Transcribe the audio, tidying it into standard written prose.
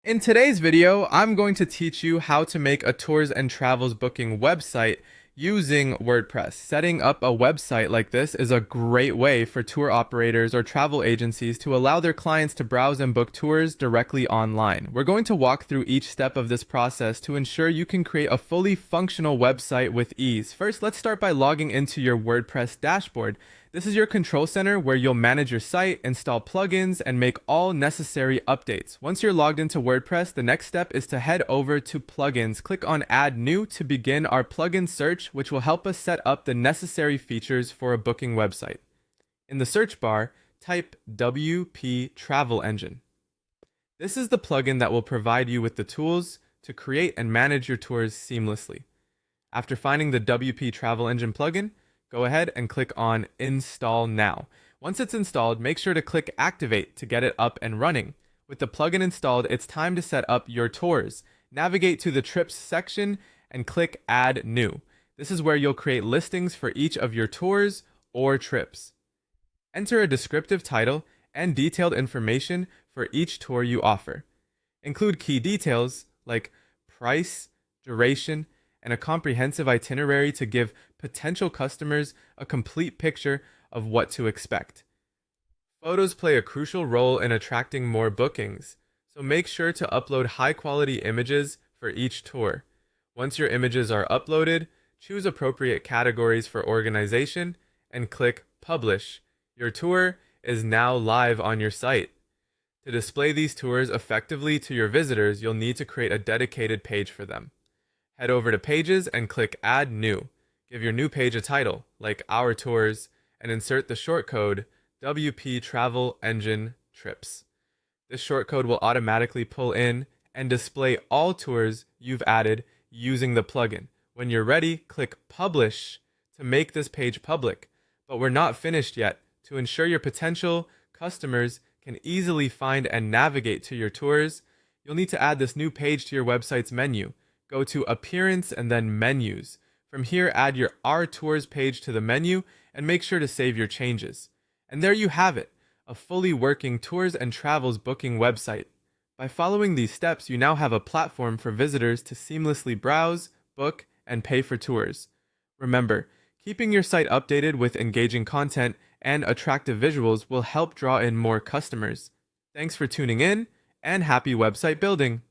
In today's video, I'm going to teach you how to make a tours and travels booking website using WordPress. Setting up a website like this is a great way for tour operators or travel agencies to allow their clients to browse and book tours directly online. We're going to walk through each step of this process to ensure you can create a fully functional website with ease. First, let's start by logging into your WordPress dashboard. This is your control center where you'll manage your site, install plugins, and make all necessary updates. Once you're logged into WordPress, the next step is to head over to plugins. Click on Add New to begin our plugin search, which will help us set up the necessary features for a booking website. In the search bar, type WP Travel Engine. This is the plugin that will provide you with the tools to create and manage your tours seamlessly. After finding the WP Travel Engine plugin, go ahead and click on Install Now. Once it's installed, make sure to click Activate to get it up and running. With the plugin installed, it's time to set up your tours. Navigate to the Trips section and click Add New. This is where you'll create listings for each of your tours or trips. Enter a descriptive title and detailed information for each tour you offer. Include key details like price, duration, and a comprehensive itinerary to give potential customers a complete picture of what to expect. Photos play a crucial role in attracting more bookings, so make sure to upload high-quality images for each tour. Once your images are uploaded, choose appropriate categories for organization and click Publish. Your tour is now live on your site. To display these tours effectively to your visitors, you'll need to create a dedicated page for them. Head over to Pages and click Add New. Give your new page a title, like Our Tours, and insert the shortcode WP Travel Engine Trips. This shortcode will automatically pull in and display all tours you've added using the plugin. When you're ready, click Publish to make this page public. But we're not finished yet. To ensure your potential customers can easily find and navigate to your tours, you'll need to add this new page to your website's menu. Go to Appearance and then Menus. From here, add your Our Tours page to the menu and make sure to save your changes. And there you have it, a fully working tours and travels booking website. By following these steps, you now have a platform for visitors to seamlessly browse, book, and pay for tours. Remember, keeping your site updated with engaging content and attractive visuals will help draw in more customers. Thanks for tuning in, and happy website building!